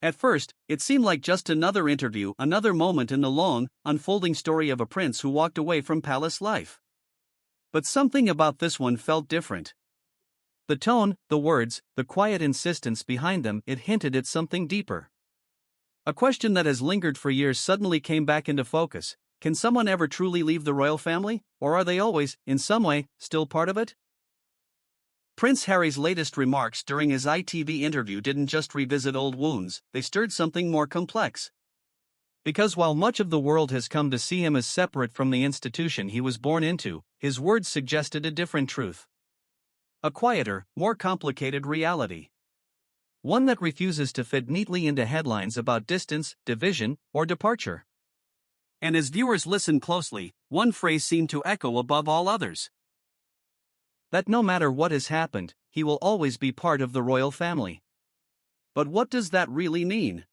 At first, it seemed like just another interview, another moment in the long, unfolding story of a prince who walked away from palace life. But something about this one felt different. The tone, the words, the quiet insistence behind them, it hinted at something deeper. A question that has lingered for years suddenly came back into focus. Can someone ever truly leave the royal family, or are they always, in some way, still part of it? Prince Harry's latest remarks during his ITV interview didn't just revisit old wounds, they stirred something more complex. Because while much of the world has come to see him as separate from the institution he was born into, his words suggested a different truth. A quieter, more complicated reality. One that refuses to fit neatly into headlines about distance, division, or departure. And as viewers listened closely, one phrase seemed to echo above all others. That no matter what has happened, he will always be part of the royal family. But what does that really mean?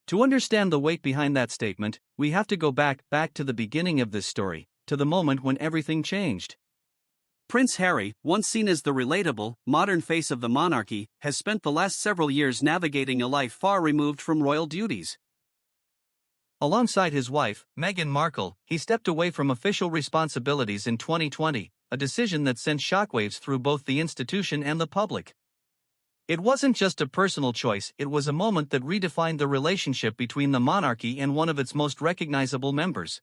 To understand the weight behind that statement, we have to go back to the beginning of this story, to the moment when everything changed. Prince Harry, once seen as the relatable, modern face of the monarchy, has spent the last several years navigating a life far removed from royal duties. Alongside his wife, Meghan Markle, he stepped away from official responsibilities in 2020, a decision that sent shockwaves through both the institution and the public. It wasn't just a personal choice, it was a moment that redefined the relationship between the monarchy and one of its most recognizable members.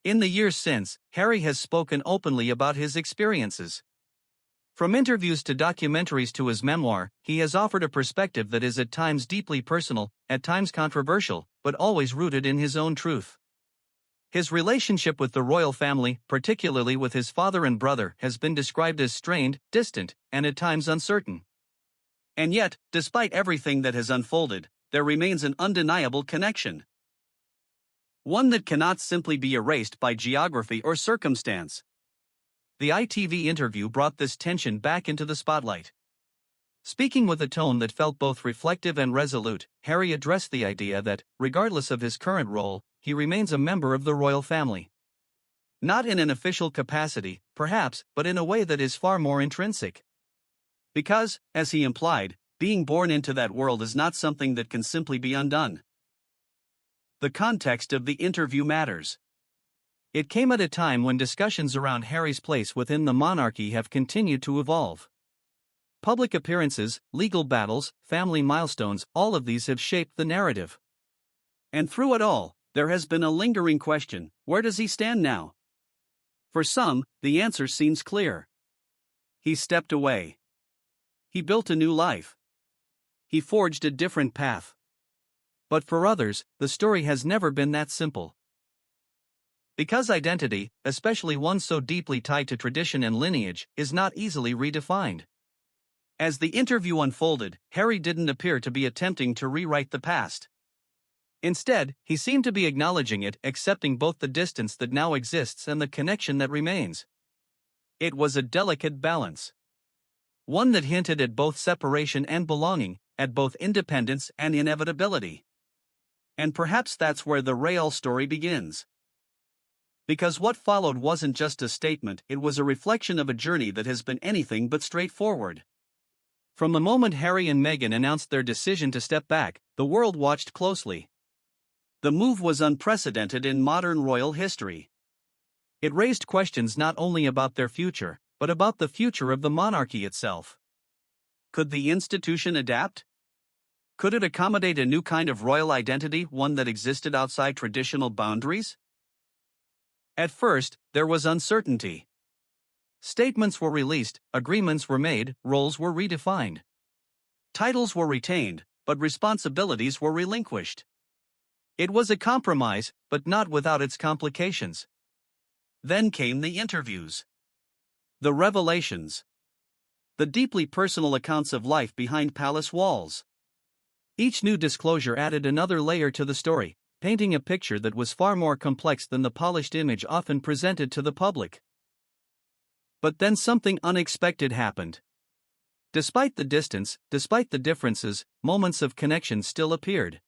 In the years since, Harry has spoken openly about his experiences. From interviews to documentaries to his memoir, he has offered a perspective that is at times deeply personal, at times controversial, but always rooted in his own truth. His relationship with the royal family, particularly with his father and brother, has been described as strained, distant, and at times uncertain. And yet, despite everything that has unfolded, there remains an undeniable connection. One that cannot simply be erased by geography or circumstance. The ITV interview brought this tension back into the spotlight. Speaking with a tone that felt both reflective and resolute, Harry addressed the idea that, regardless of his current role, he remains a member of the royal family. Not in an official capacity, perhaps, but in a way that is far more intrinsic. Because, as he implied, being born into that world is not something that can simply be undone. The context of the interview matters. It came at a time when discussions around Harry's place within the monarchy have continued to evolve. Public appearances, legal battles, family milestones, all of these have shaped the narrative. And through it all, there has been a lingering question: where does he stand now? For some, the answer seems clear. He stepped away. He built a new life. He forged a different path. But for others, the story has never been that simple. Because identity, especially one so deeply tied to tradition and lineage, is not easily redefined. As the interview unfolded, Harry didn't appear to be attempting to rewrite the past. Instead, he seemed to be acknowledging it, accepting both the distance that now exists and the connection that remains. It was a delicate balance. One that hinted at both separation and belonging, at both independence and inevitability. And perhaps that's where the real story begins. Because what followed wasn't just a statement, it was a reflection of a journey that has been anything but straightforward. From the moment Harry and Meghan announced their decision to step back, the world watched closely. The move was unprecedented in modern royal history. It raised questions not only about their future, but about the future of the monarchy itself. Could the institution adapt? Could it accommodate a new kind of royal identity, one that existed outside traditional boundaries? At first, there was uncertainty. Statements were released, agreements were made, roles were redefined. Titles were retained, but responsibilities were relinquished. It was a compromise, but not without its complications. Then came the interviews. The revelations. The deeply personal accounts of life behind palace walls. Each new disclosure added another layer to the story, painting a picture that was far more complex than the polished image often presented to the public. But then something unexpected happened. Despite the distance, despite the differences, moments of connection still appeared.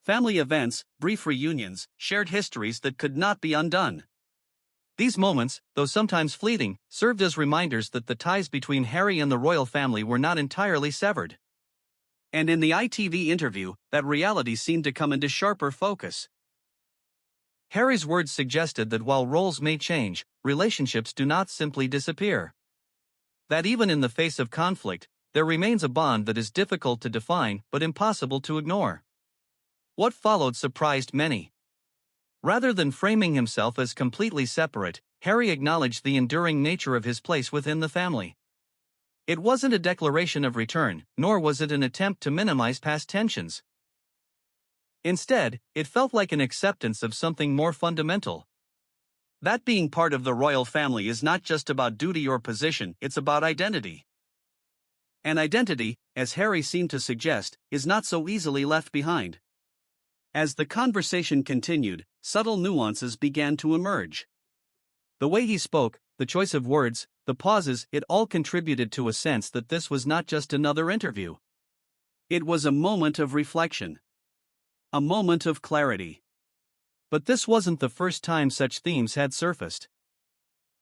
Family events, brief reunions, shared histories that could not be undone. These moments, though sometimes fleeting, served as reminders that the ties between Harry and the royal family were not entirely severed. And in the ITV interview, that reality seemed to come into sharper focus. Harry's words suggested that while roles may change, relationships do not simply disappear. That even in the face of conflict, there remains a bond that is difficult to define but impossible to ignore. What followed surprised many. Rather than framing himself as completely separate, Harry acknowledged the enduring nature of his place within the family. It wasn't a declaration of return, nor was it an attempt to minimize past tensions. Instead, it felt like an acceptance of something more fundamental. That being part of the royal family is not just about duty or position, it's about identity. And identity, as Harry seemed to suggest, is not so easily left behind. As the conversation continued, subtle nuances began to emerge. The way he spoke, the choice of words, the pauses, it all contributed to a sense that this was not just another interview. It was a moment of reflection. A moment of clarity. But this wasn't the first time such themes had surfaced.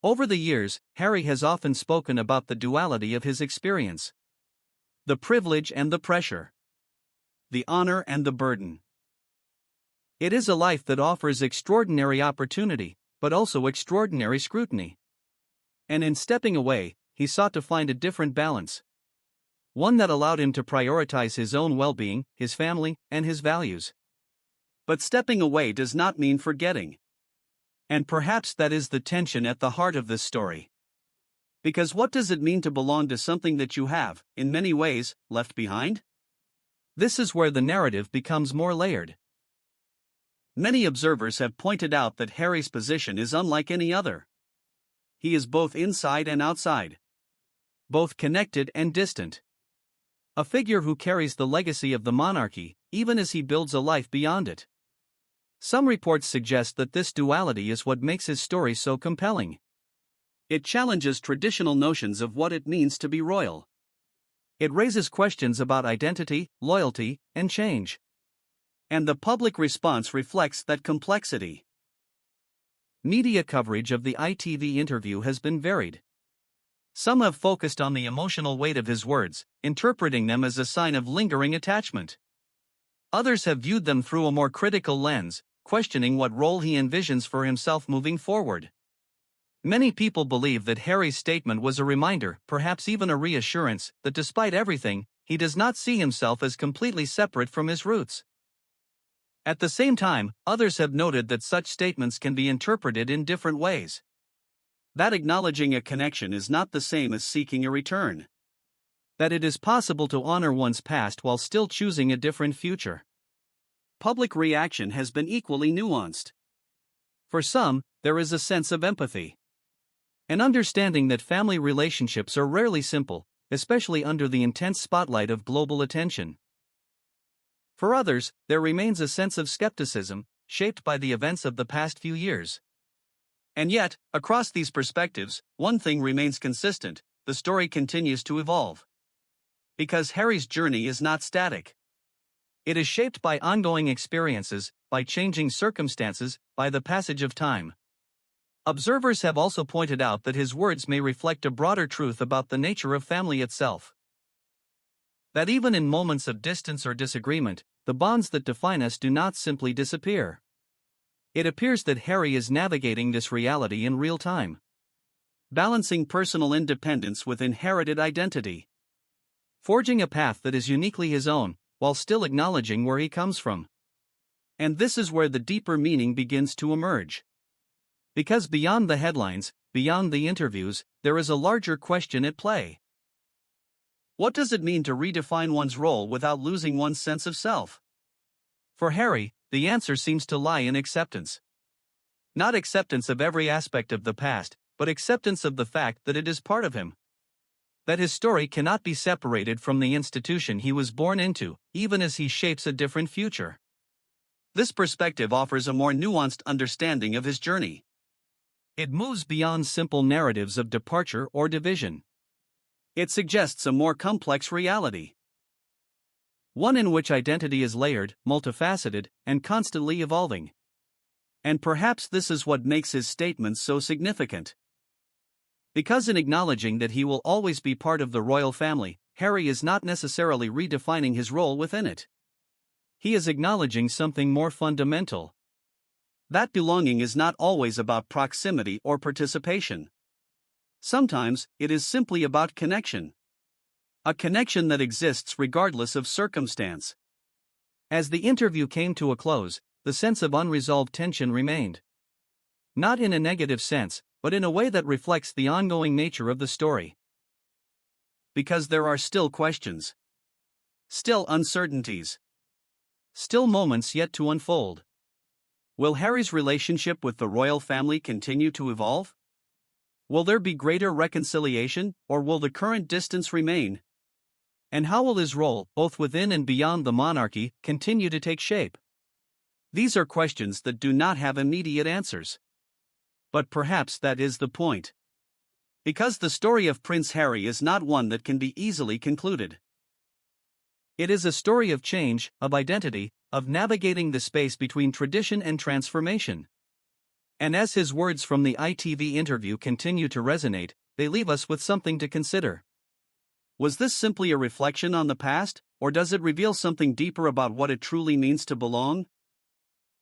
Over the years, Harry has often spoken about the duality of his experience. The privilege and the pressure. The honor and the burden. It is a life that offers extraordinary opportunity, but also extraordinary scrutiny. And in stepping away, he sought to find a different balance. One that allowed him to prioritize his own well-being, his family, and his values. But stepping away does not mean forgetting. And perhaps that is the tension at the heart of this story. Because what does it mean to belong to something that you have, in many ways, left behind? This is where the narrative becomes more layered. Many observers have pointed out that Harry's position is unlike any other. He is both inside and outside. Both connected and distant. A figure who carries the legacy of the monarchy, even as he builds a life beyond it. Some reports suggest that this duality is what makes his story so compelling. It challenges traditional notions of what it means to be royal. It raises questions about identity, loyalty, and change. And the public response reflects that complexity. Media coverage of the ITV interview has been varied. Some have focused on the emotional weight of his words, interpreting them as a sign of lingering attachment. Others have viewed them through a more critical lens, questioning what role he envisions for himself moving forward. Many people believe that Harry's statement was a reminder, perhaps even a reassurance, that despite everything, he does not see himself as completely separate from his roots. At the same time, others have noted that such statements can be interpreted in different ways. That acknowledging a connection is not the same as seeking a return. That it is possible to honor one's past while still choosing a different future. Public reaction has been equally nuanced. For some, there is a sense of empathy. An understanding that family relationships are rarely simple, especially under the intense spotlight of global attention. For others, there remains a sense of skepticism, shaped by the events of the past few years. And yet, across these perspectives, one thing remains consistent: the story continues to evolve. Because Harry's journey is not static. It is shaped by ongoing experiences, by changing circumstances, by the passage of time. Observers have also pointed out that his words may reflect a broader truth about the nature of family itself. That even in moments of distance or disagreement, the bonds that define us do not simply disappear. It appears that Harry is navigating this reality in real time. Balancing personal independence with inherited identity. Forging a path that is uniquely his own, while still acknowledging where he comes from. And this is where the deeper meaning begins to emerge. Because beyond the headlines, beyond the interviews, there is a larger question at play. What does it mean to redefine one's role without losing one's sense of self? For Harry, the answer seems to lie in acceptance. Not acceptance of every aspect of the past, but acceptance of the fact that it is part of him. That his story cannot be separated from the institution he was born into, even as he shapes a different future. This perspective offers a more nuanced understanding of his journey. It moves beyond simple narratives of departure or division. It suggests a more complex reality. One in which identity is layered, multifaceted, and constantly evolving. And perhaps this is what makes his statements so significant. Because in acknowledging that he will always be part of the royal family, Harry is not necessarily redefining his role within it. He is acknowledging something more fundamental. That belonging is not always about proximity or participation. Sometimes, it is simply about connection. A connection that exists regardless of circumstance. As the interview came to a close, the sense of unresolved tension remained. Not in a negative sense, but in a way that reflects the ongoing nature of the story. Because there are still questions. Still uncertainties. Still moments yet to unfold. Will Harry's relationship with the royal family continue to evolve? Will there be greater reconciliation, or will the current distance remain? And how will his role, both within and beyond the monarchy, continue to take shape? These are questions that do not have immediate answers. But perhaps that is the point. Because the story of Prince Harry is not one that can be easily concluded. It is a story of change, of identity, of navigating the space between tradition and transformation. And as his words from the ITV interview continue to resonate, they leave us with something to consider. Was this simply a reflection on the past, or does it reveal something deeper about what it truly means to belong?